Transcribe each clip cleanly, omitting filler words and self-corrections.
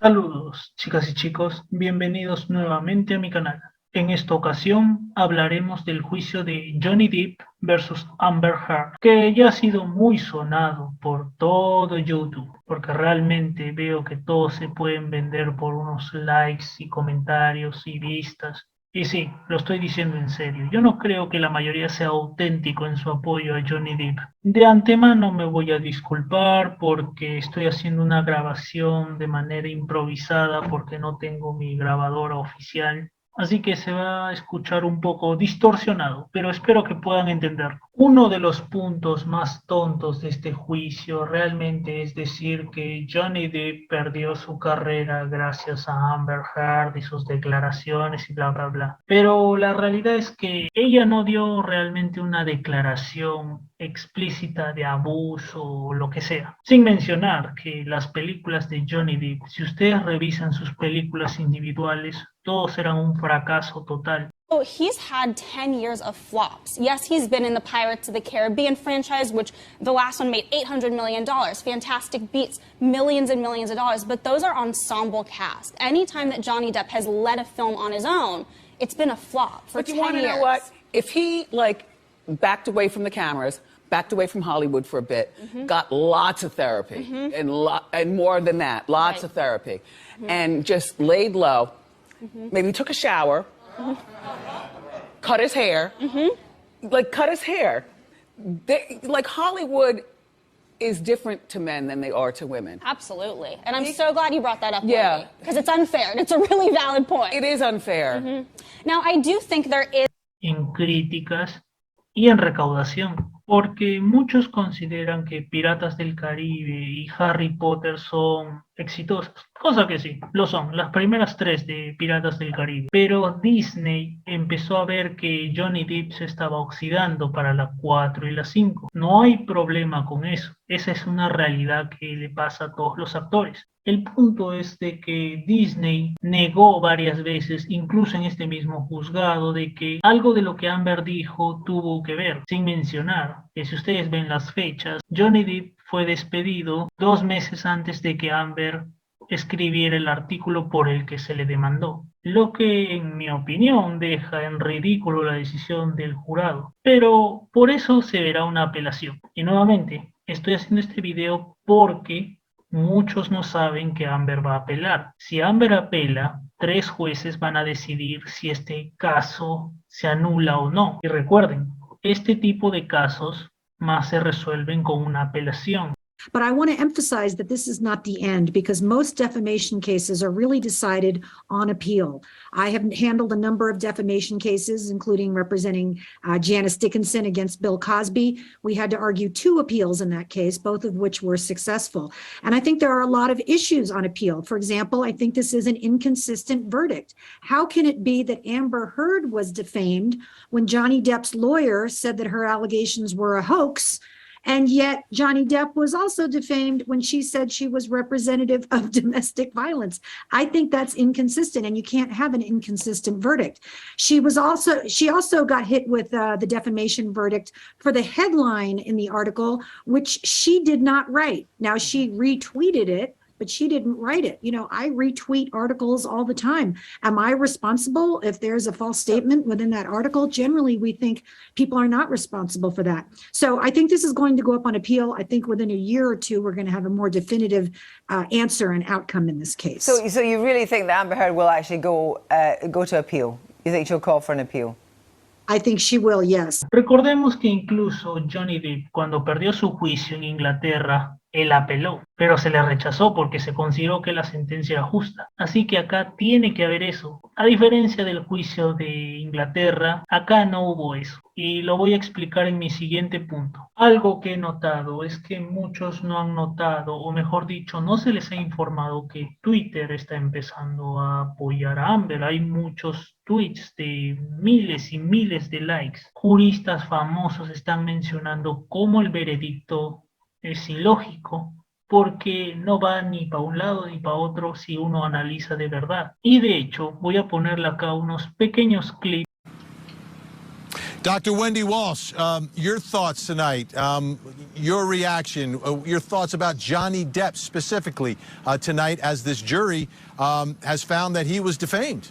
Saludos, chicas y chicos, bienvenidos nuevamente a mi canal. En esta ocasión hablaremos del juicio de Johnny Depp versus Amber Heard, que ya ha sido muy sonado por todo YouTube, porque realmente veo que todos se pueden vender por unos likes y comentarios y vistas. Y sí, lo estoy diciendo en serio, yo no creo que la mayoría sea auténtico en su apoyo a Johnny Depp. De antemano me voy a disculpar porque estoy haciendo una grabación de manera improvisada porque no tengo mi grabadora oficial. Así que se va a escuchar un poco distorsionado, pero espero que puedan entenderlo. Uno de los puntos más tontos de este juicio realmente es decir que Johnny Depp perdió su carrera gracias a Amber Heard y sus declaraciones y bla bla bla. Pero la realidad es que ella no dio realmente una declaración explícita de abuso o lo que sea. Sin mencionar que las películas de Johnny Depp, si ustedes revisan sus películas individuales, todos eran un fracaso total. So he's had 10 years of flops. Yes, he's been in the Pirates of the Caribbean franchise, which the last one made $800 million. Fantastic beats, millions and millions of dollars. But those are ensemble cast. Anytime that Johnny Depp has led a film on his own, it's been a flop for 10 years. But you want to know what? If he, backed away from the cameras, backed away from Hollywood for a bit, got lots of therapy, and more than that, lots of therapy, and just laid low, maybe took a shower, cut his hair, cut his hair. Hollywood is different to men than they are to women. Absolutely. And I'm so glad you brought that up, Yeah. because it's unfair, and it's a really valid point. It is unfair. Now, I do think there is... En críticas y en recaudación, porque muchos consideran que Piratas del Caribe y Harry Potter son exitosas, cosa que sí, lo son, las primeras tres de Piratas del Caribe. Pero Disney empezó a ver que Johnny Depp se estaba oxidando para la 4 y la 5. No hay problema con eso, esa es una realidad que le pasa a todos los actores. El punto es de que Disney negó varias veces, incluso en este mismo juzgado, de que algo de lo que Amber dijo tuvo que ver, sin mencionar que si ustedes ven las fechas, Johnny Depp fue despedido 2 meses antes de que Amber escribiera el artículo por el que se le demandó, lo que en mi opinión deja en ridículo la decisión del jurado, pero por eso se verá una apelación. Y nuevamente, estoy haciendo este video porque muchos no saben que Amber va a apelar. Si Amber apela, 3 jueces van a decidir si este caso se anula o no. Y recuerden, este tipo de casos más se resuelven con una apelación. But I want to emphasize that this is not the end because most defamation cases are really decided on appeal. I have handled a number of defamation cases, including representing Janice Dickinson against Bill Cosby. We had to argue 2 appeals in that case, both of which were successful. And I think there are a lot of issues on appeal. For example, I think this is an inconsistent verdict. How can it be that Amber Heard was defamed when Johnny Depp's lawyer said that her allegations were a hoax? And yet Johnny Depp was also defamed when she said she was representative of domestic violence. I think that's inconsistent, and you can't have an inconsistent verdict. She also got hit with the defamation verdict for the headline in the article, which she did not write. Now, she retweeted it, but she didn't write it. You know, I retweet articles all the time. Am I responsible if there's a false statement within that article? Generally, we think people are not responsible for that. So I think this is going to go up on appeal. I think within a year or 2, we're going to have a more definitive answer and outcome in this case. So you really think that Amber Heard will actually go to appeal? You think she'll call for an appeal? I think she will, yes. Recordemos que incluso Johnny Depp, cuando perdió su juicio en Inglaterra, él apeló, pero se le rechazó porque se consideró que la sentencia era justa. Así que acá tiene que haber eso. A diferencia del juicio de Inglaterra, acá no hubo eso. Y lo voy a explicar en mi siguiente punto. Algo que he notado es que muchos no han notado, o mejor dicho, no se les ha informado que Twitter está empezando a apoyar a Amber. Hay muchos tweets de miles y miles de likes. Juristas famosos están mencionando cómo el veredicto es ilógico, porque no va ni para un lado ni para otro si uno analiza de verdad. Y de hecho, voy a ponerle acá unos pequeños clips. Dr. Wendy Walsh, your thoughts tonight, your reaction, your thoughts about Johnny Depp specifically tonight as this jury has found that he was defamed.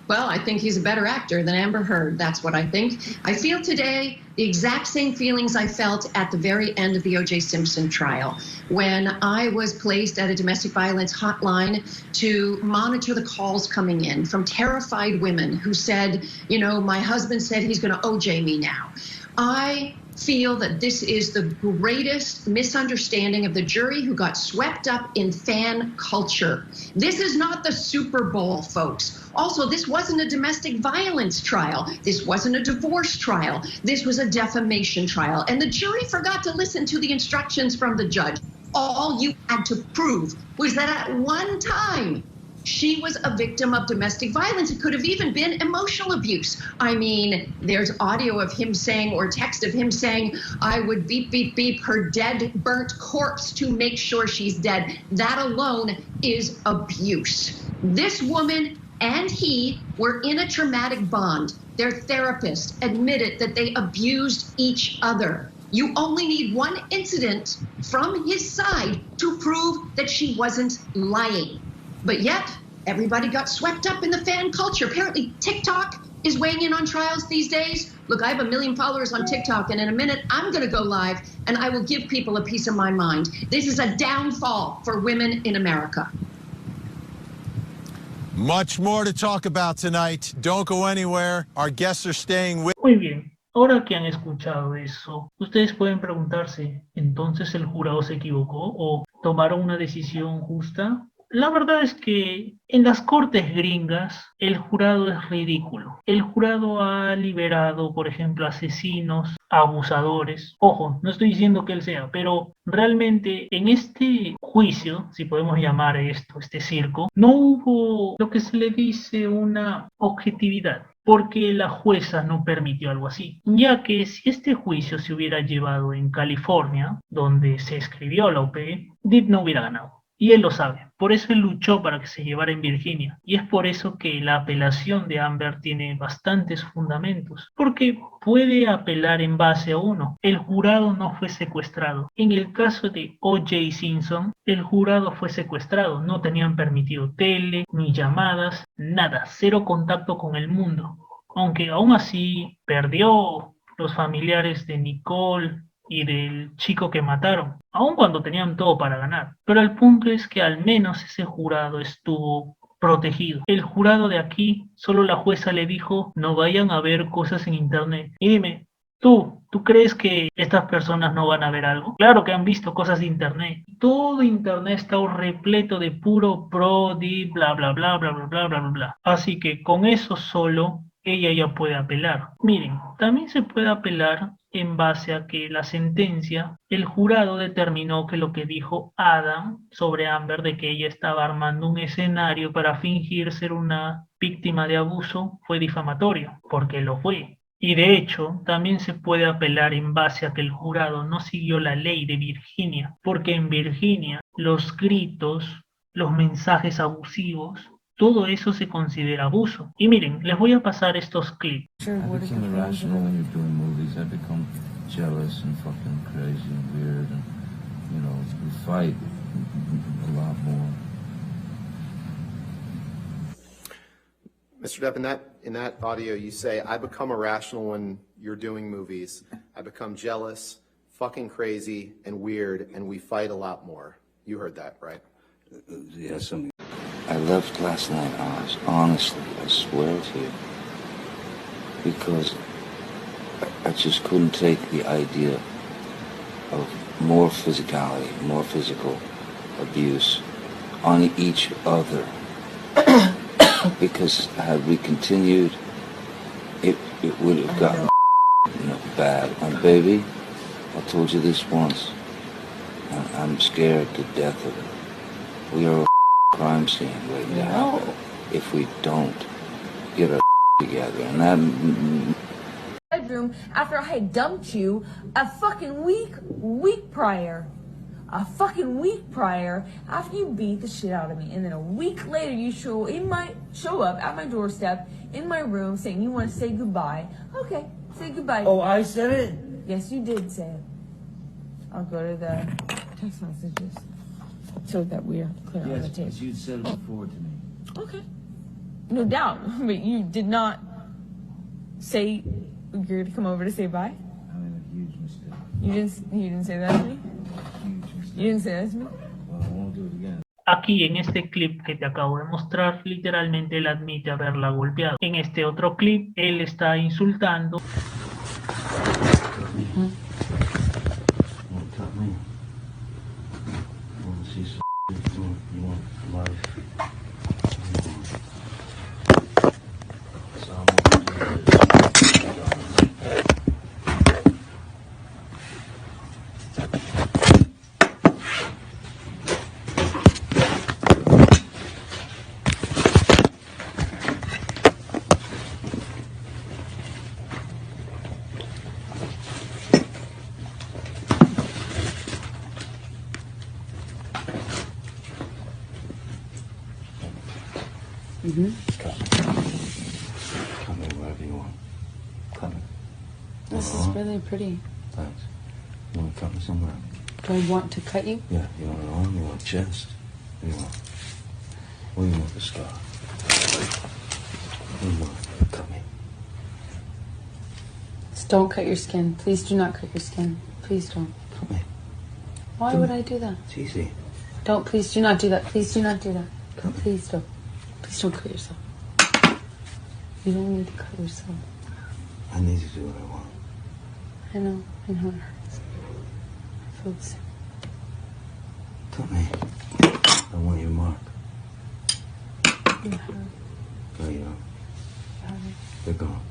Well, I think he's a better actor than Amber Heard. That's what I think. I feel today the exact same feelings I felt at the very end of the O.J. Simpson trial, when I was placed at a domestic violence hotline to monitor the calls coming in from terrified women who said, you know, my husband said he's going to O.J. me now. I feel that this is the greatest misunderstanding of the jury who got swept up in fan culture. This is not the Super Bowl, folks. Also, this wasn't a domestic violence trial. This wasn't a divorce trial. This was a defamation trial. And the jury forgot to listen to the instructions from the judge. All you had to prove was that at one time, she was a victim of domestic violence. It could have even been emotional abuse. I mean, there's audio of him saying, or text of him saying, I would beep, beep, beep her dead, burnt corpse to make sure she's dead. That alone is abuse. This woman and he were in a traumatic bond. Their therapist admitted that they abused each other. You only need one incident from his side to prove that she wasn't lying. But yet, everybody got swept up in the fan culture. Apparently, TikTok is weighing in on trials these days. Look, I have 1 million followers on TikTok, and in a minute, I'm going to go live, and I will give people a piece of my mind. This is a downfall for women in America. Much more to talk about tonight. Don't go anywhere. Our guests are staying with. Muy bien. Ahora que han escuchado eso, ustedes pueden preguntarse, ¿entonces el jurado se equivocó o tomaron una decisión justa? La verdad es que en las cortes gringas el jurado es ridículo. El jurado ha liberado, por ejemplo, asesinos, abusadores. Ojo, no estoy diciendo que él sea, pero realmente en este juicio, si podemos llamar esto, este circo, no hubo lo que se le dice una objetividad, porque la jueza no permitió algo así, ya que si este juicio se hubiera llevado en California, donde se escribió la OP, Depp no hubiera ganado. Y él lo sabe, por eso él luchó para que se llevara en Virginia. Y es por eso que la apelación de Amber tiene bastantes fundamentos, porque puede apelar en base a uno. El jurado no fue secuestrado. En el caso de O.J. Simpson, el jurado fue secuestrado. No tenían permitido tele, ni llamadas, nada, cero contacto con el mundo. Aunque aún así perdió los familiares de Nicole y del chico que mataron, aun cuando tenían todo para ganar. Pero el punto es que al menos ese jurado estuvo protegido. El jurado de aquí, solo la jueza le dijo, no vayan a ver cosas en internet. Y dime, ¿tú crees que estas personas no van a ver algo? Claro que han visto cosas de internet. Todo internet está repleto de puro pro, di, bla, bla, bla, bla, bla, bla, bla, bla. Así que con eso solo ella ya puede apelar. Miren, también se puede apelar en base a que la sentencia, el jurado determinó que lo que dijo Adam sobre Amber, de que ella estaba armando un escenario para fingir ser una víctima de abuso, fue difamatorio, porque lo fue. Y de hecho, también se puede apelar en base a que el jurado no siguió la ley de Virginia, porque en Virginia los gritos, los mensajes abusivos, todo eso se considera abuso. Y miren, les voy a pasar estos clips. I became irrational when you're doing movies. I become jealous and fucking crazy and weird, and you know, we fight a lot more. Mr. Depp, in that audio, you say, I become irrational when you're doing movies. I become jealous, fucking crazy, and weird, and we fight a lot more. You heard that, right? Yes, I left last night, honestly, I swear to you, because I just couldn't take the idea of more physicality, more physical abuse on each other. Because had we continued, it would have gotten bad. And baby, I told you this once, I'm scared to death of it. We are a crime scene waiting to happen if we don't get our together. And that bedroom after I had dumped you a fucking week prior. A fucking week prior after you beat the shit out of me. And then a week later you show up at my doorstep in my room saying you want to say goodbye. Okay, Say goodbye. Oh, I said it? Yes, you did say it. I'll go to the text messages so that we're clear on the tape. Yes, you'd said it before to me. Okay. No doubt. But you did not say you're going to come over to say bye? I made a huge mistake. You didn't say that to me? Huge mistake. You didn't say that to me? Well, I won't do it again. Aquí en este clip que te acabo de mostrar, literalmente él admite haberla golpeado. En este otro clip, él está insultando. Come in wherever you want. Come in. This is really pretty. Thanks. You want to cut me somewhere? Do I want to cut you? Yeah, you want an arm, you want a chest? What do you want? What do you want the scar? What do you want? Cut me. Just don't cut your skin. Please do not cut your skin. Please don't. Cut me. Why would I do that? It's easy. Don't. Please do not do that. Please do not do that. Please don't. Please don't cut yourself. You don't need to cut yourself. I need to do what I want. I know. I know it hurts. I feel the same. Cut me. I want your mark. You have. No, you don't. They're gone.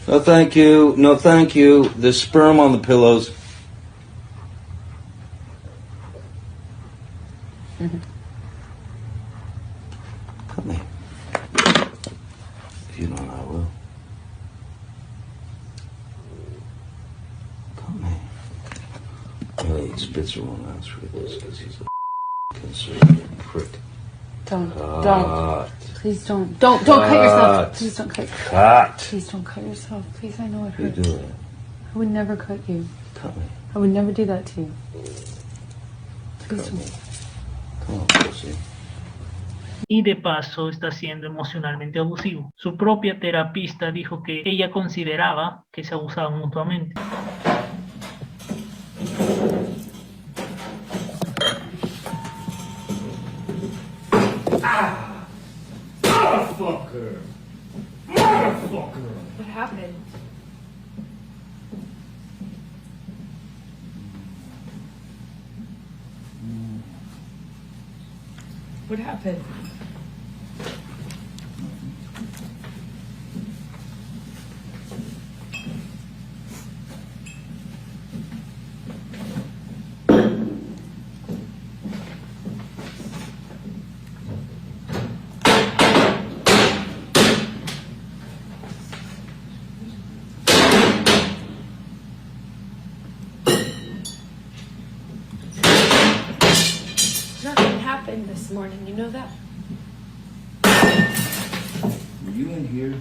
No, thank you. No, thank you. There's sperm on the pillows. Cut me. If you don't, I will. Cut me. Really, Spitzer won't answer this because he's a conservative prick. Don't. Cut. Don't. Please don't. Don't cut yourself. Please don't cut. Cut. Please don't cut yourself. Please, I know it You hurts. do it. I would never cut you. Cut me. I would never do that to you. Please Cut me. don't. Come on, pussy. Y de paso está siendo emocionalmente abusivo. Su propia terapista dijo que ella consideraba que se abusaban mutuamente. Motherfucker! Motherfucker! What happened? What happened? Nothing happened this morning, you know that? Were you in here?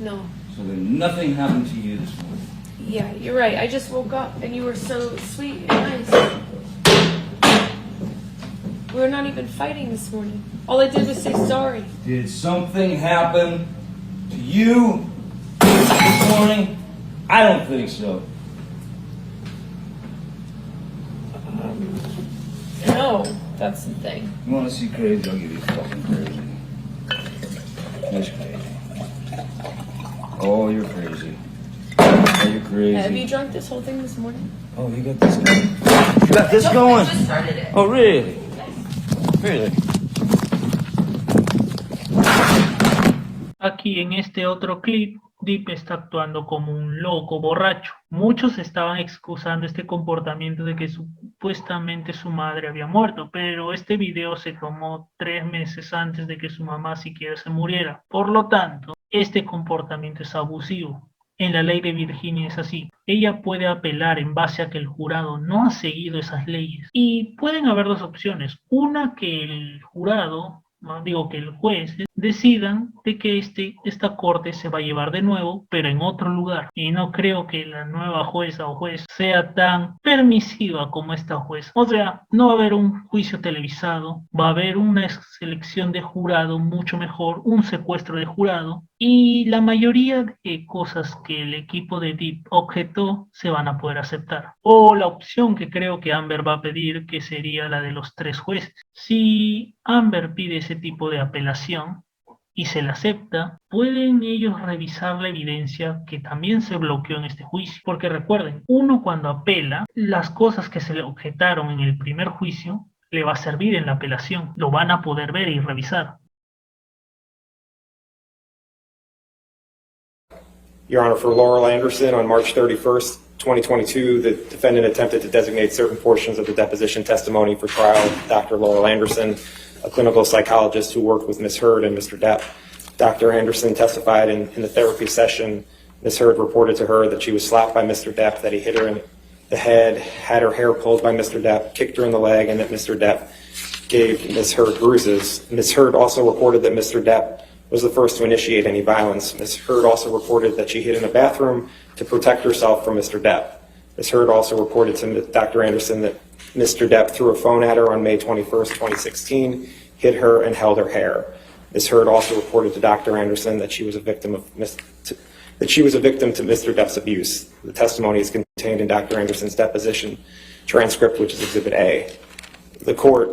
No. So then nothing happened to you this morning. Yeah, you're right. I just woke up and you were so sweet and nice. We were not even fighting this morning. All I did was say sorry. Did something happen to you this morning? I don't think so. No, that's the thing. You want to see crazy? I'll give you fucking crazy. That's crazy. Oh, you're crazy. Oh, you're crazy. Have you drunk this whole thing this morning? Oh, you got this going? You got this going? I just started it. Oh, really? Really? Aquí en este otro clip, Depp está actuando como un loco borracho. Muchos estaban excusando este comportamiento de que supuestamente su madre había muerto, pero este video se tomó 3 meses antes de que su mamá siquiera se muriera. Por lo tanto, este comportamiento es abusivo. En la ley de Virginia es así. Ella puede apelar en base a que el jurado no ha seguido esas leyes. Y pueden haber dos opciones. Una, que el jurado, no, digo que el juez decidan de que esta corte se va a llevar de nuevo, pero en otro lugar. Y no creo que la nueva jueza o juez sea tan permisiva como esta jueza. O sea, no va a haber un juicio televisado, va a haber una selección de jurado mucho mejor, un secuestro de jurado, y la mayoría de cosas que el equipo de Depp objetó se van a poder aceptar. O la opción que creo que Amber va a pedir, que sería la de los 3 jueces. Si Amber pide ese tipo de apelación y se la acepta, pueden ellos revisar la evidencia que también se bloqueó en este juicio. Porque recuerden, uno cuando apela, las cosas que se le objetaron en el primer juicio le va a servir en la apelación. Lo van a poder ver y revisar. Your Honor, for Laurel Anderson, on March 31st, 2022, the defendant attempted to designate certain portions of the deposition testimony for trial of Dr. Laurel Anderson, a clinical psychologist who worked with Ms. Heard and Mr. Depp. Dr. Anderson testified in the therapy session. Ms. Heard reported to her that she was slapped by Mr. Depp, that he hit her in the head, had her hair pulled by Mr. Depp, kicked her in the leg, and that Mr. Depp gave Ms. Heard bruises. Ms. Heard also reported that Mr. Depp was the first to initiate any violence. Ms. Heard also reported that she hid in a bathroom to protect herself from Mr. Depp. Ms. Heard also reported to Dr. Anderson that Mr. Depp threw a phone at her on May 21st, 2016, hit her, and held her hair. Ms. Heard also reported to Dr. Anderson that she was a victim to Mr. Depp's abuse. The testimony is contained in Dr. Anderson's deposition transcript, which is Exhibit A. The court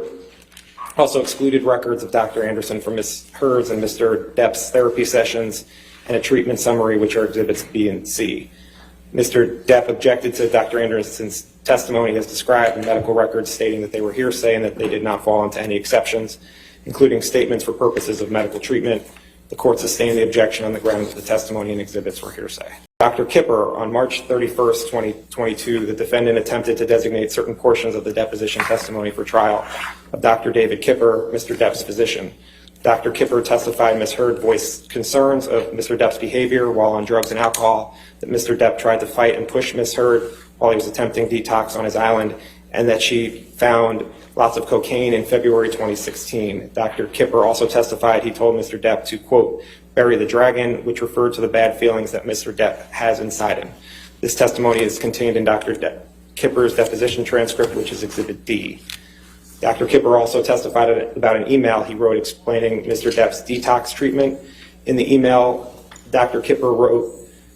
also excluded records of Dr. Anderson from Ms. Heard's and Mr. Depp's therapy sessions and a treatment summary, which are Exhibits B and C. Mr. Depp objected to Dr. Anderson's testimony as described in medical records, stating that they were hearsay and that they did not fall into any exceptions, including statements for purposes of medical treatment. The court sustained the objection on the grounds that the testimony and exhibits were hearsay. Dr. Kipper, on March 31st, 2022, the defendant attempted to designate certain portions of the deposition testimony for trial of Dr. David Kipper, Mr. Depp's physician. Dr. Kipper testified Ms. Heard voiced concerns of Mr. Depp's behavior while on drugs and alcohol, that Mr. Depp tried to fight and push Ms. Heard while he was attempting detox on his island, and that she found lots of cocaine in February 2016. Dr. Kipper also testified he told Mr. Depp to, quote, bury the dragon, which referred to the bad feelings that Mr. Depp has inside him. This testimony is contained in Dr. Kipper's deposition transcript, which is Exhibit D. Dr. Kipper also testified about an email he wrote explaining Mr. Depp's detox treatment. In the email, Dr. Kipper wrote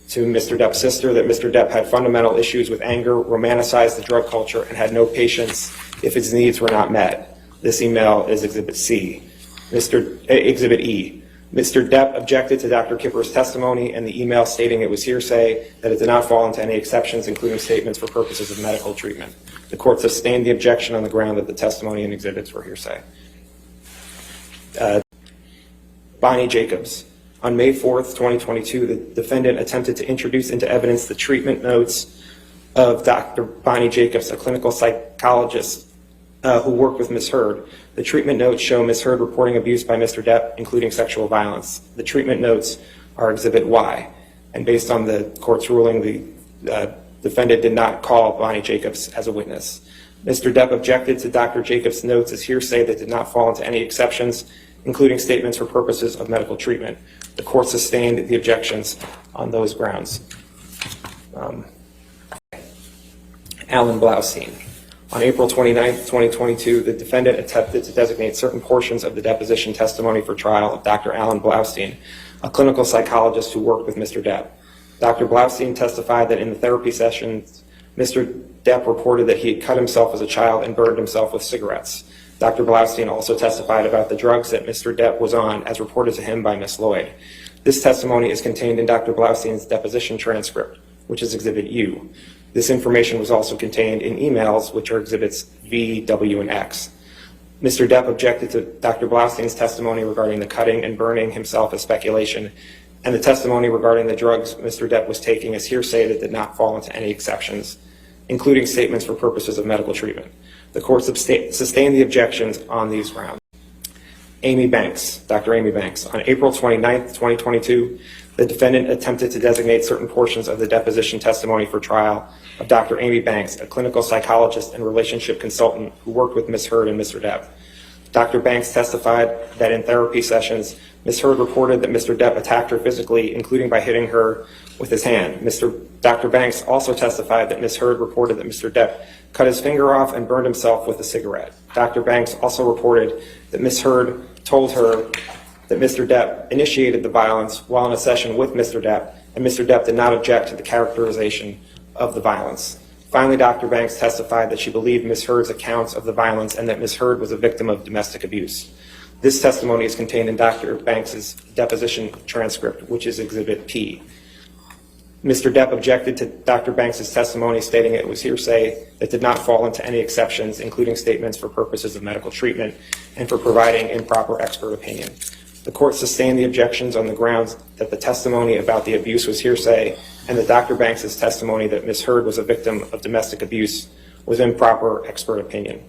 to Mr. Depp's sister that Mr. Depp had fundamental issues with anger, romanticized the drug culture, and had no patience if his needs were not met. This email is Exhibit C. Exhibit E. Mr. Depp objected to Dr. Kipper's testimony and the email stating it was hearsay, that it did not fall into any exceptions, including statements for purposes of medical treatment. The court sustained the objection on the ground that the testimony and exhibits were hearsay. Bonnie Jacobs. On May 4th, 2022, the defendant attempted to introduce into evidence the treatment notes of Dr. Bonnie Jacobs, a clinical psychologist who worked with Ms. Heard. The treatment notes show Ms. Heard reporting abuse by Mr. Depp, including sexual violence. The treatment notes are Exhibit Y, and based on the court's ruling, the defendant did not call Bonnie Jacobs as a witness. Mr. Depp objected to Dr. Jacobs' notes as hearsay that did not fall into any exceptions, including statements for purposes of medical treatment. The court sustained the objections on those grounds. Alan Blaustein. On April 29th, 2022, the defendant attempted to designate certain portions of the deposition testimony for trial of Dr. Alan Blaustein, a clinical psychologist who worked with Mr. Depp. Dr. Blaustein testified that in the therapy sessions, Mr. Depp reported that he had cut himself as a child and burned himself with cigarettes. Dr. Blaustein also testified about the drugs that Mr. Depp was on, as reported to him by Ms. Lloyd. This testimony is contained in Dr. Blaustein's deposition transcript, which is Exhibit U. This information was also contained in emails, which are Exhibits V, W, and X. Mr. Depp objected to Dr. Blaustein's testimony regarding the cutting and burning himself as speculation, and the testimony regarding the drugs Mr. Depp was taking as hearsay that did not fall into any exceptions, including statements for purposes of medical treatment. The court sustained the objections on these grounds. Amy Banks, Dr. Amy Banks. On April 29th, 2022, the defendant attempted to designate certain portions of the deposition testimony for trial of Dr. Amy Banks, a clinical psychologist and relationship consultant who worked with Ms. Heard and Mr. Depp. Dr. Banks testified that in therapy sessions, Ms. Heard reported that Mr. Depp attacked her physically, including by hitting her with his hand. Dr. Banks also testified that Ms. Heard reported that Mr. Depp cut his finger off and burned himself with a cigarette. Dr. Banks also reported that Ms. Heard told her that Mr. Depp initiated the violence while in a session with Mr. Depp, and Mr. Depp did not object to the characterization of the violence. Finally, Dr. Banks testified that she believed Ms. Heard's accounts of the violence and that Ms. Heard was a victim of domestic abuse. This testimony is contained in Dr. Banks's deposition transcript, which is Exhibit P. Mr. Depp objected to Dr. Banks's testimony, stating it was hearsay that did not fall into any exceptions, including statements for purposes of medical treatment and for providing improper expert opinion. The court sustained the objections on the grounds that the testimony about the abuse was hearsay and that Dr. Banks's testimony that Ms. Heard was a victim of domestic abuse was improper expert opinion.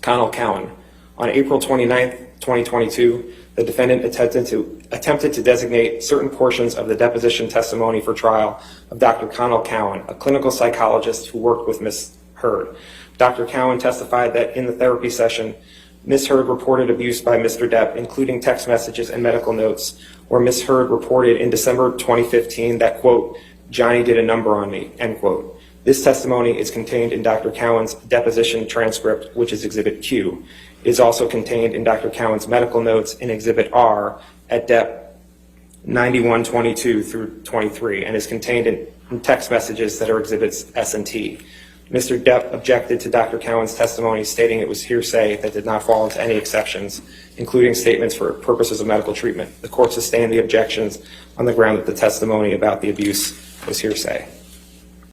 Connell Cowan. On April 29, 2022, the defendant attempted to designate certain portions of the deposition testimony for trial of Dr. Connell Cowan, a clinical psychologist who worked with Ms. Heard. Dr. Cowan testified that in the therapy session, Ms. Heard reported abuse by Mr. Depp, including text messages and medical notes, where Ms. Heard reported in December 2015 that, quote, "Johnny did a number on me," end quote. This testimony is contained in Dr. Cowan's deposition transcript, which is Exhibit Q. It is also contained in Dr. Cowan's medical notes in Exhibit R at Depp 9122 through 23 and is contained in text messages that are Exhibits S and T. Mr. Depp objected to Dr. Cowan's testimony, stating it was hearsay that did not fall into any exceptions, including statements for purposes of medical treatment. The court sustained the objections on the ground that the testimony about the abuse was hearsay.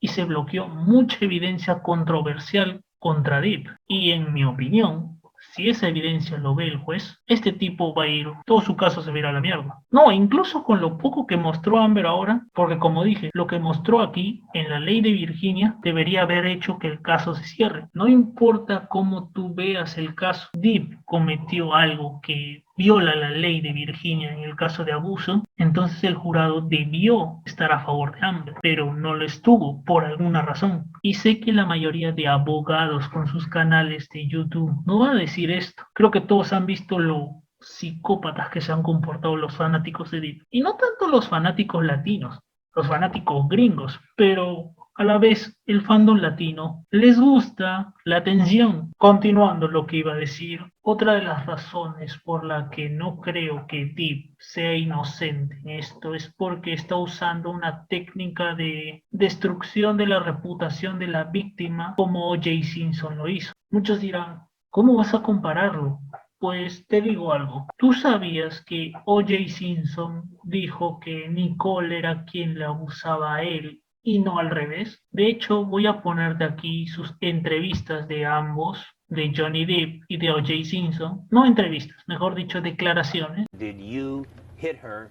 Y se bloqueó mucha evidencia controversial contra Depp. Y en mi opinión, si esa evidencia lo ve el juez, este tipo va a ir, todo su caso se va a ir a la mierda. No, incluso con lo poco que mostró Amber ahora, porque como dije, lo que mostró aquí, en la ley de Virginia, debería haber hecho que el caso se cierre. No importa cómo tú veas el caso, Depp cometió algo que viola la ley de Virginia en el caso de abuso, entonces el jurado debió estar a favor de Amber, pero no lo estuvo por alguna razón. Y sé que la mayoría de abogados con sus canales de YouTube no va a decir esto. Creo que todos han visto lo psicópatas que se han comportado los fanáticos de Depp. Y no tanto los fanáticos latinos, los fanáticos gringos, pero a la vez el fandom latino les gusta la atención. Continuando lo que iba a decir, otra de las razones por la que no creo que Depp sea inocente en esto es porque está usando una técnica de destrucción de la reputación de la víctima como O.J. Simpson lo hizo. Muchos dirán, ¿cómo vas a compararlo? Pues te digo algo, ¿tú sabías que O.J. Simpson dijo que Nicole era quien le abusaba a él y no al revés? De hecho, voy a poner de aquí sus entrevistas de ambos, de Johnny Depp y de O.J. Simpson. No entrevistas, mejor dicho, declaraciones. Did you hit her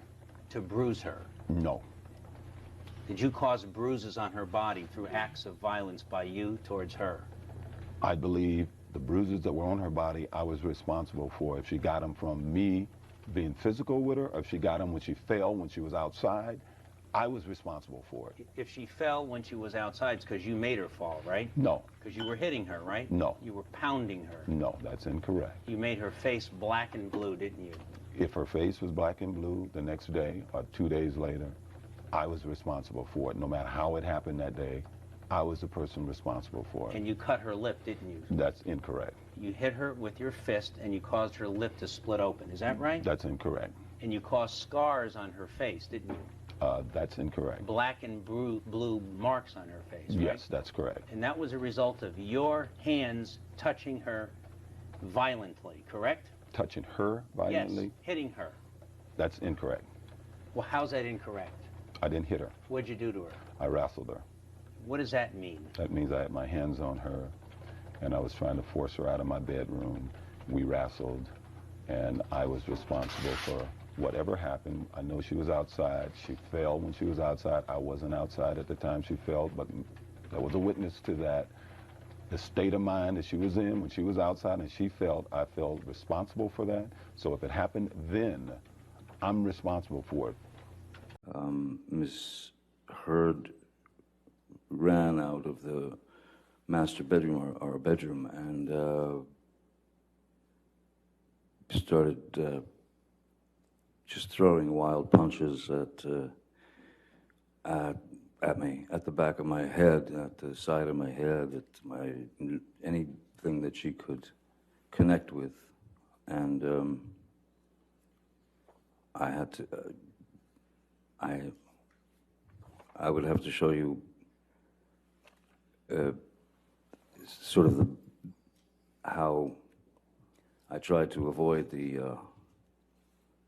to bruise her? No. Did you cause bruises on her body through acts of violence by you towards her? I believe the bruises that were on her body, I was responsible for. If she got them from me being physical with her, or if she got them when she fell when she was outside, I was responsible for it. If she fell when she was outside, it's because you made her fall, right? No. Because you were hitting her, right? No. You were pounding her. No, that's incorrect. You made her face black and blue, didn't you? If her face was black and blue the next day or 2 days later, I was responsible for it. No matter how it happened that day, I was the person responsible for it. And you cut her lip, didn't you? That's incorrect. You hit her with your fist and you caused her lip to split open. Is that right? That's incorrect. And you caused scars on her face, didn't you? That's incorrect. Black and blue marks on her face, right? Yes, that's correct. And that was a result of your hands touching her violently, correct? Touching her violently? Yes, hitting her. That's incorrect. Well, how's that incorrect? I didn't hit her. What'd you do to her? I wrestled her. What does that mean? That means I had my hands on her, and I was trying to force her out of my bedroom. We wrestled, and I was responsible for whatever happened. I know she was outside. She fell when she was outside. I wasn't outside at the time she fell, but there was a witness to that. The state of mind that she was in when she was outside and she felt, I felt responsible for that. So if it happened then, I'm responsible for it. Ms. Heard ran out of the master bedroom, our bedroom, and started just throwing wild punches at me, at the back of my head, at the side of my head, anything that she could connect with. And I had to, I would have to show you sort of how I tried to avoid the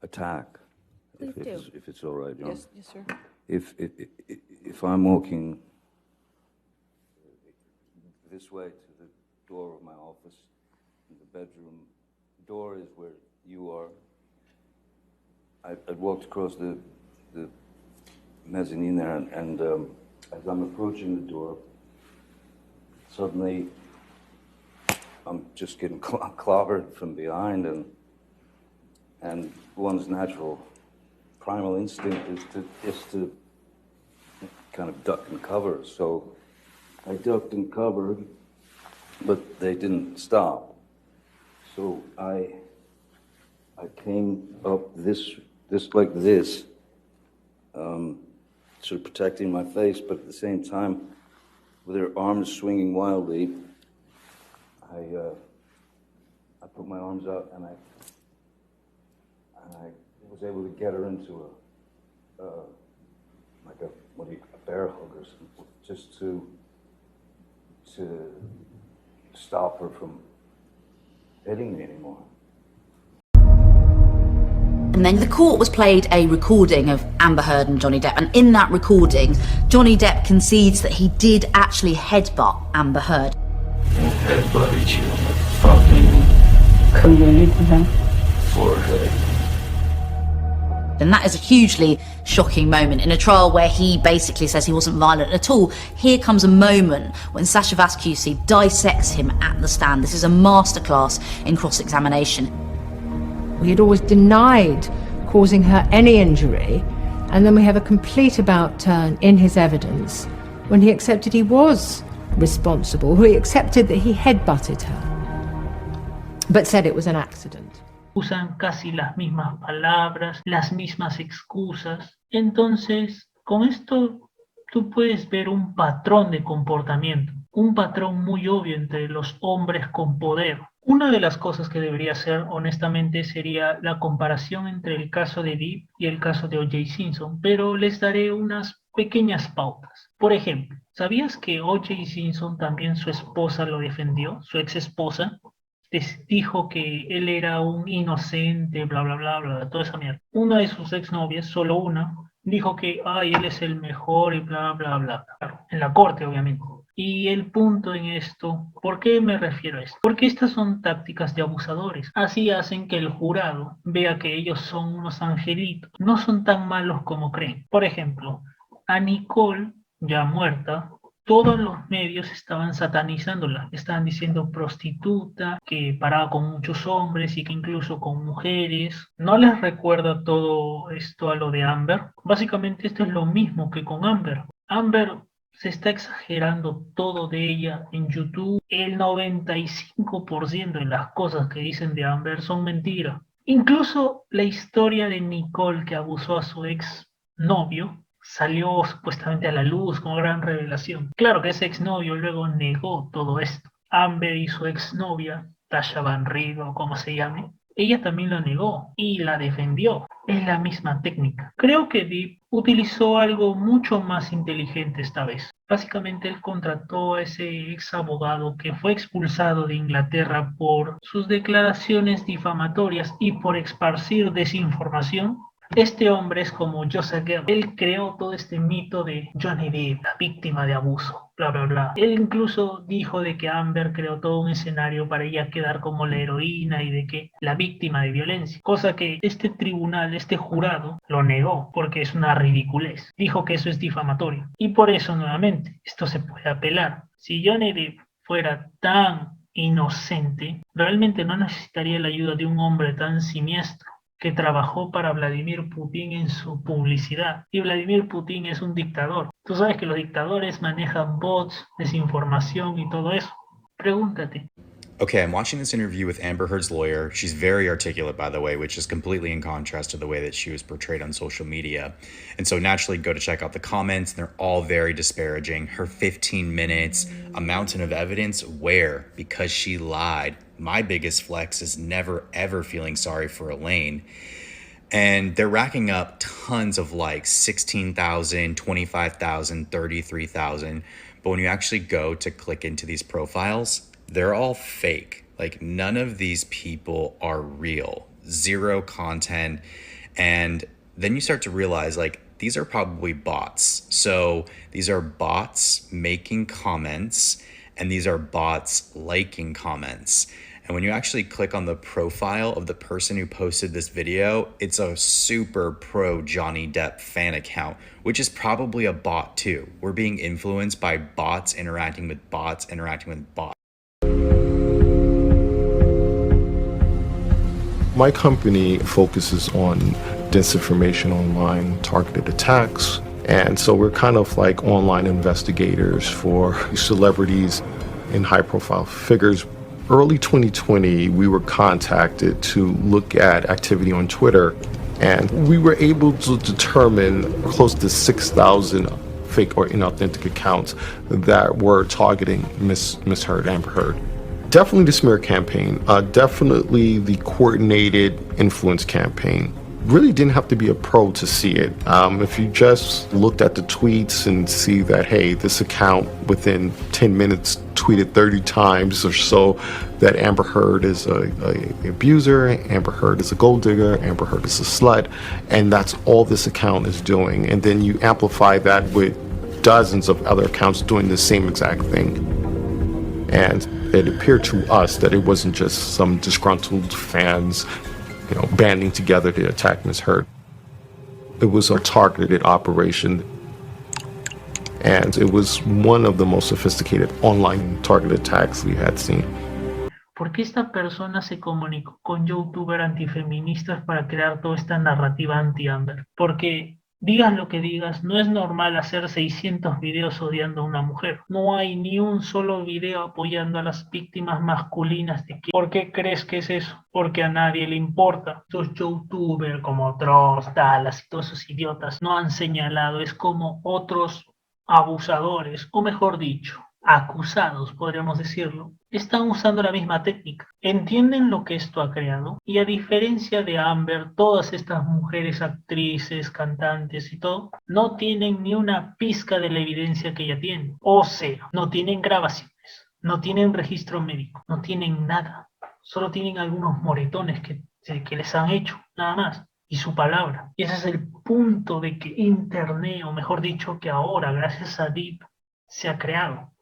attack. Please do. If it's all right, John. Yes, yes, sir. If I'm walking this way to the door of my office, the bedroom door is where you are. I walked across the mezzanine there, and as I'm approaching the door, suddenly I'm just getting clobbered from behind, and one's natural primal instinct is to kind of duck and cover. So I ducked and covered, but they didn't stop. So I came up this like this, sort of protecting my face, but at the same time, with her arms swinging wildly, I put my arms out and I was able to get her into a bear hug or something, just to stop her from hitting me anymore. And then the court was played a recording of Amber Heard and Johnny Depp, and in that recording, Johnny Depp concedes that he did actually headbutt Amber Heard. Headbutted you on the fucking forehead. And that is a hugely shocking moment in a trial where he basically says he wasn't violent at all. Here comes a moment when Sasha Vascusi dissects him at the stand. This is a masterclass in cross-examination. We had always denied causing her any injury, and then we have a complete about-turn in his evidence when he accepted he was responsible, he accepted that he headbutted her, but said it was an accident. Usan casi las mismas palabras, las mismas excusas. Entonces, con esto tú puedes ver un patrón de comportamiento, un patrón muy obvio entre los hombres con poder. Una de las cosas que debería hacer, honestamente, sería la comparación entre el caso de Depp y el caso de O.J. Simpson, pero les daré unas pequeñas pautas. Por ejemplo, ¿sabías que O.J. Simpson también su esposa lo defendió, su ex esposa? Dijo que él era un inocente, bla, bla, bla, bla, toda esa mierda. Una de sus exnovias, solo una, dijo que él es el mejor y bla, bla, bla. Claro, en la corte, obviamente. Y el punto en esto, ¿por qué me refiero a esto? Porque estas son tácticas de abusadores. Así hacen que el jurado vea que ellos son unos angelitos. No son tan malos como creen. Por ejemplo, a Nicole, ya muerta, todos los medios estaban satanizándola, estaban diciendo prostituta, que paraba con muchos hombres y que incluso con mujeres. ¿No les recuerda todo esto a lo de Amber? Básicamente esto es lo mismo que con Amber. Amber se está exagerando todo de ella en YouTube. El 95% de las cosas que dicen de Amber son mentiras. Incluso la historia de Nicole que abusó a su ex novio salió supuestamente a la luz como gran revelación. Claro que ese exnovio luego negó todo esto. Amber y su exnovia, Tasha Van Reed o como se llame, ella también lo negó y la defendió. Es la misma técnica. Creo que Depp utilizó algo mucho más inteligente esta vez. Básicamente él contrató a ese ex abogado que fue expulsado de Inglaterra por sus declaraciones difamatorias y por esparcir desinformación. Este hombre es como Joseph Goebbels. Él creó todo este mito de Johnny Depp, la víctima de abuso, bla, bla, bla. Él incluso dijo de que Amber creó todo un escenario para ella quedar como la heroína y de que la víctima de violencia. Cosa que este tribunal, este jurado, lo negó porque es una ridiculez. Dijo que eso es difamatorio. Y por eso, nuevamente, esto se puede apelar. Si Johnny Depp fuera tan inocente, realmente no necesitaría la ayuda de un hombre tan siniestro que trabajó para Vladimir Putin en su publicidad. Y Vladimir Putin es un dictador. Tú sabes que los dictadores manejan bots, desinformación y todo eso. Pregúntate. Okay, I'm watching this interview with Amber Heard's lawyer. She's very articulate, by the way, which is completely in contrast to the way that she was portrayed on social media. And so naturally go to check out the comments, and they're all very disparaging. Her 15 minutes, a mountain of evidence, where? Because she lied. My biggest flex is never ever feeling sorry for Elaine. And they're racking up tons of likes, 16,000, 25,000, 33,000. But when you actually go to click into these profiles, they're all fake. Like, none of these people are real. Zero content. And then you start to realize, like, these are probably bots. So these are bots making comments, and these are bots liking comments. And when you actually click on the profile of the person who posted this video, it's a super pro Johnny Depp fan account, which is probably a bot too. We're being influenced by bots interacting with bots interacting with bots. My company focuses on disinformation online, targeted attacks, and so we're kind of like online investigators for celebrities and high-profile figures. Early 2020, we were contacted to look at activity on Twitter, and we were able to determine close to 6,000 fake or inauthentic accounts that were targeting Miss Heard, Amber Heard. Definitely the smear campaign, definitely the coordinated influence campaign. Really didn't have to be a pro to see it. If you just looked at the tweets and see that, hey, this account within 10 minutes tweeted 30 times or so that Amber Heard is a abuser, Amber Heard is a gold digger, Amber Heard is a slut, and that's all this account is doing. And then you amplify that with dozens of other accounts doing the same exact thing. And it appeared to us that it wasn't just some disgruntled fans, banding together to attack Ms. Heard. It was a targeted operation, and it was one of the most sophisticated online targeted attacks we had seen. ¿Por qué esta persona se comunicó con youtubers antifeministas para crear toda esta narrativa anti-Amber? Porque digas lo que digas, no es normal hacer 600 videos odiando a una mujer. No hay ni un solo video apoyando a las víctimas masculinas de que. ¿Por qué crees que es eso? Porque a nadie le importa. Estos youtubers como Dross, Dallas y todos esos idiotas no han señalado. Es como otros abusadores, o mejor dicho, acusados, podríamos decirlo, están usando la misma técnica. Entienden lo que esto ha creado, y a diferencia de Amber, todas estas mujeres, actrices, cantantes y todo, no tienen ni una pizca de la evidencia que ella tiene. O sea, no tienen grabaciones, no tienen registro médico, no tienen nada. Solo tienen algunos moretones que les han hecho, nada más. Y su palabra. Y ese es el punto de que Internet, o mejor dicho, que ahora, gracias a Depp, se ha creado.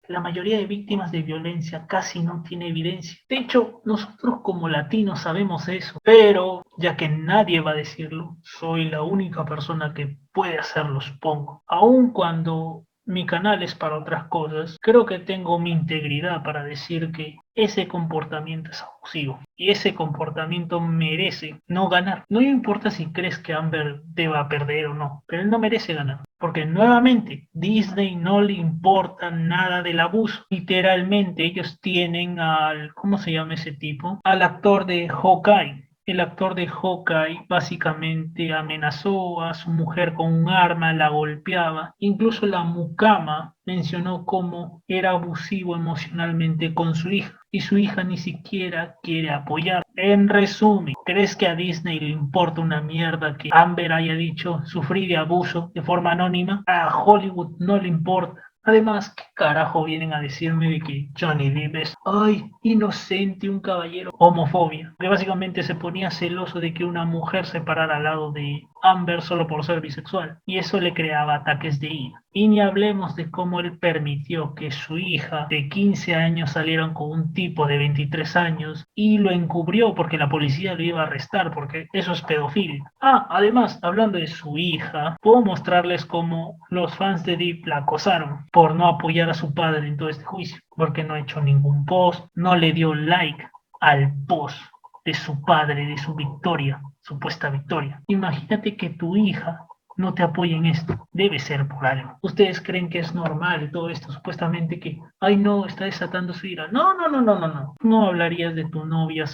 La mayoría de víctimas de violencia casi no tiene evidencia. De hecho, nosotros como latinos sabemos eso, pero ya que nadie va a decirlo, soy la única persona que puede hacerlo, supongo. Aun cuando mi canal es para otras cosas, creo que tengo mi integridad para decir que ese comportamiento es abusivo y ese comportamiento merece no ganar. No importa si crees que Amber deba perder o no, pero él no merece ganar. Porque nuevamente, Disney no le importa nada del abuso. Literalmente, ellos tienen al, ¿cómo se llama ese tipo? Al actor de Hawkeye. El actor de Hawkeye básicamente amenazó a su mujer con un arma, la golpeaba. Incluso la mucama mencionó cómo era abusivo emocionalmente con su hija. Y su hija ni siquiera quiere apoyar. En resumen, ¿crees que a Disney le importa una mierda que Amber haya dicho sufrí de abuso de forma anónima? A Hollywood no le importa. Además, ¿qué carajo vienen a decirme de que Johnny Depp es, ay, inocente, un caballero? Homofobia. Que básicamente se ponía celoso de que una mujer se parara al lado de Amber solo por ser bisexual. Y eso le creaba ataques de ira. Y ni hablemos de cómo él permitió que su hija de 15 años saliera con un tipo de 23 años y lo encubrió porque la policía lo iba a arrestar porque eso es pedofilia. Además, hablando de su hija, puedo mostrarles cómo los fans de Depp la acosaron por no apoyar a su padre en todo este juicio, porque no ha hecho ningún post, no le dio like al post de su padre, de su victoria, supuesta victoria. Imagínate que tu hija no te apoye en esto, debe ser por algo. Ustedes creen que es normal todo esto, supuestamente que, ay no, está desatando su ira. No, no, no, no, no, no. No hablarías de tu novia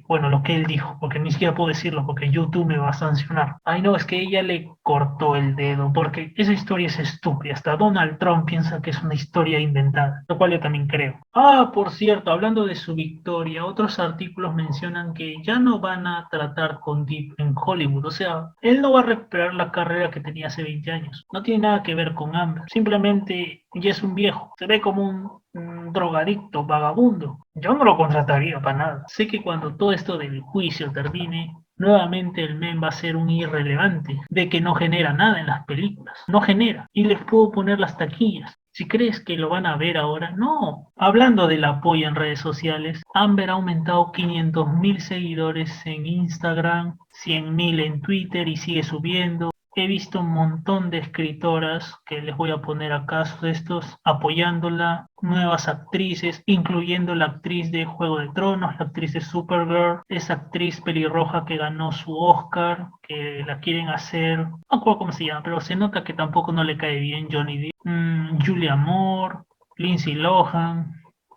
bueno, lo que él dijo, porque ni siquiera puedo decirlo, porque YouTube me va a sancionar. Ay, no, es que ella le cortó el dedo, porque esa historia es estúpida. Hasta Donald Trump piensa que es una historia inventada, lo cual yo también creo. Ah, por cierto, hablando de su victoria, otros artículos mencionan que ya no van a tratar con Depp en Hollywood, o sea, él no va a recuperar la carrera que tenía hace 20 años. No tiene nada que ver con Amber, simplemente ya es un viejo, se ve como un drogadicto, vagabundo. Yo no lo contrataría para nada. Sé que cuando todo esto del juicio termine, nuevamente el men va a ser un irrelevante, de que no genera nada en las películas, no genera, y les puedo poner las taquillas. Si crees que lo van a ver ahora, no. Hablando del apoyo en redes sociales, Amber ha aumentado 500.000 seguidores en Instagram, 100.000 en Twitter y sigue subiendo. He visto un montón de escritoras que les voy a poner a caso de estos apoyándola, nuevas actrices, incluyendo la actriz de Juego de Tronos, la actriz de Supergirl, esa actriz pelirroja que ganó su Oscar, que la quieren hacer, no recuerdo cómo se llama, pero se nota que tampoco no le cae bien Johnny Depp, Julia Moore, Lindsay Lohan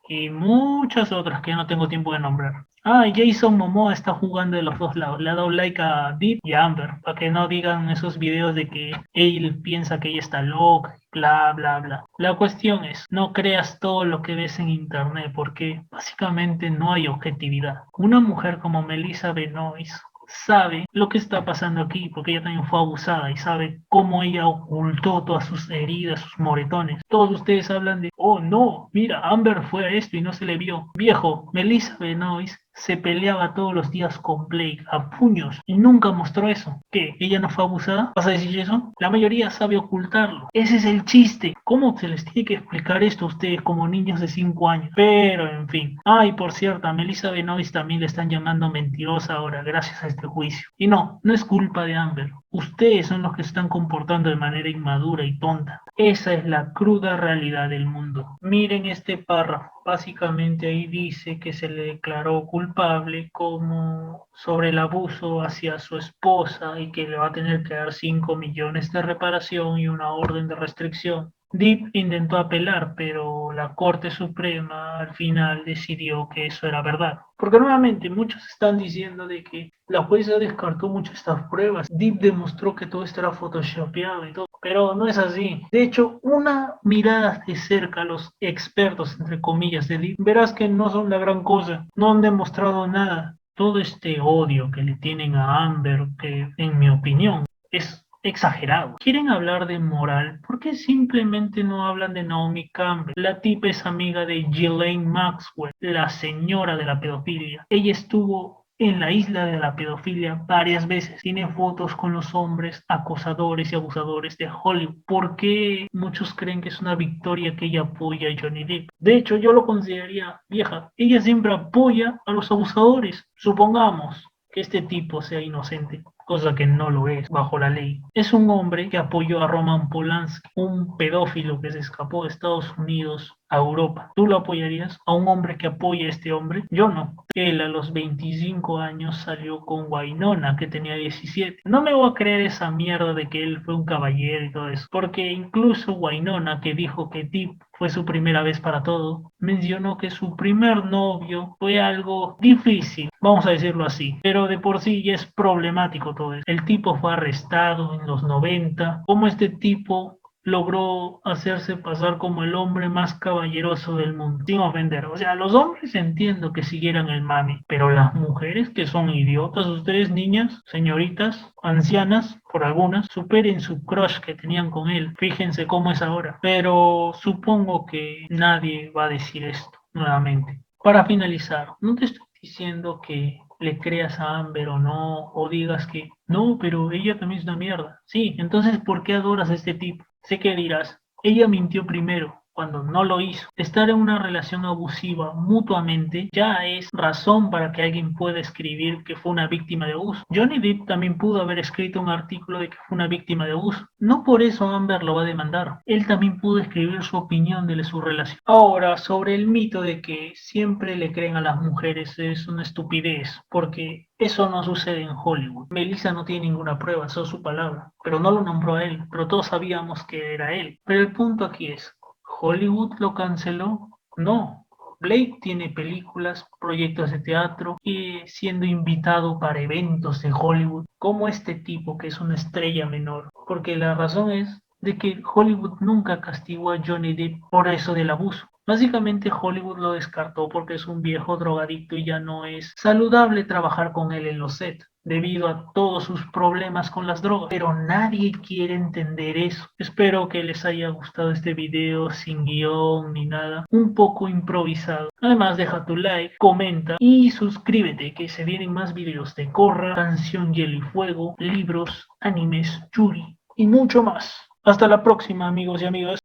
y muchas otras que no tengo tiempo de nombrar. Ah, y Jason Momoa está jugando de los dos lados. Le ha dado like a Deep y a Amber, para que no digan esos videos de que él piensa que ella está loca, bla, bla, bla. La cuestión es, no creas todo lo que ves en internet, porque básicamente no hay objetividad. Una mujer como Melissa Benoist sabe lo que está pasando aquí, porque ella también fue abusada y sabe cómo ella ocultó todas sus heridas, sus moretones. Todos ustedes hablan de, oh no, mira, Amber fue a esto y no se le vio. Viejo, Melissa Benoist se peleaba todos los días con Blake a puños y nunca mostró eso. ¿Qué? ¿Ella no fue abusada? ¿Vas a decir eso? La mayoría sabe ocultarlo. Ese es el chiste. ¿Cómo se les tiene que explicar esto a ustedes como niños de 5 años? Pero, en fin. Ah, y por cierto, a Melissa Benoist también le están llamando mentirosa ahora gracias a este juicio. Y no, no es culpa de Amber. Ustedes son los que se están comportando de manera inmadura y tonta. Esa es la cruda realidad del mundo. Miren este párrafo. Básicamente ahí dice que se le declaró culpable como sobre el abuso hacia su esposa y que le va a tener que dar 5 millones de reparación y una orden de restricción. Depp intentó apelar, pero la Corte Suprema al final decidió que eso era verdad. Porque nuevamente muchos están diciendo de que la jueza descartó muchas estas pruebas. Depp demostró que todo esto era photoshopeado y todo. Pero no es así. De hecho, una mirada de cerca a los expertos, entre comillas, de Depp, verás que no son la gran cosa. No han demostrado nada. Todo este odio que le tienen a Amber, que en mi opinión es exagerado. Quieren hablar de moral, ¿por qué simplemente no hablan de Naomi Campbell? La tipa es amiga de Ghislaine Maxwell, la señora de la pedofilia. Ella estuvo en la isla de la pedofilia varias veces. Tiene fotos con los hombres acosadores y abusadores de Hollywood. ¿Por qué muchos creen que es una victoria que ella apoya a Johnny Depp? De hecho, yo lo consideraría vieja. Ella siempre apoya a los abusadores. Supongamos que este tipo sea inocente, cosa que no lo es bajo la ley. Es un hombre que apoyó a Roman Polanski, un pedófilo que se escapó de Estados Unidos a Europa. ¿Tú lo apoyarías a un hombre que apoya a este hombre? Yo no. Él a los 25 años salió con Wynonna, que tenía 17. No me voy a creer esa mierda de que él fue un caballero y todo eso, porque incluso Wynonna, que dijo que Depp fue su primera vez para todo, mencionó que su primer novio fue algo difícil, vamos a decirlo así, pero de por sí ya es problemático todo eso. El tipo fue arrestado en los 90. ¿Cómo este tipo logró hacerse pasar como el hombre más caballeroso del mundo? Sin ofender. O sea, los hombres entiendo que siguieran el mame, pero las mujeres que son idiotas, ustedes niñas, señoritas, ancianas, por algunas, superen su crush que tenían con él. Fíjense cómo es ahora. Pero supongo que nadie va a decir esto nuevamente. Para finalizar, no te estoy diciendo que le creas a Amber o no, o digas que no, pero ella también es una mierda. Sí, entonces ¿por qué adoras a este tipo? Sé que dirás, ella mintió primero. cuando no lo hizo. Estar en una relación abusiva mutuamente ya es razón para que alguien pueda escribir que fue una víctima de abuso. Johnny Depp también pudo haber escrito un artículo de que fue una víctima de abuso. No por eso Amber lo va a demandar. Él también pudo escribir su opinión de su relación. Ahora, sobre el mito de que siempre le creen a las mujeres, es una estupidez, porque eso no sucede en Hollywood. Melissa no tiene ninguna prueba, solo su palabra, pero no lo nombró a él, pero todos sabíamos que era él. Pero el punto aquí es, ¿Hollywood lo canceló? No. Blake tiene películas, proyectos de teatro y siendo invitado para eventos de Hollywood, como este tipo que es una estrella menor. Porque la razón es de que Hollywood nunca castigó a Johnny Depp por eso del abuso. Básicamente Hollywood lo descartó porque es un viejo drogadicto y ya no es saludable trabajar con él en los sets, debido a todos sus problemas con las drogas. Pero nadie quiere entender eso. Espero que les haya gustado este video sin guión ni nada, un poco improvisado. Además deja tu like, comenta y suscríbete, que se vienen más videos de Corra, Canción Hielo y Fuego, libros, animes, Yuri y mucho más. Hasta la próxima, amigos y amigas.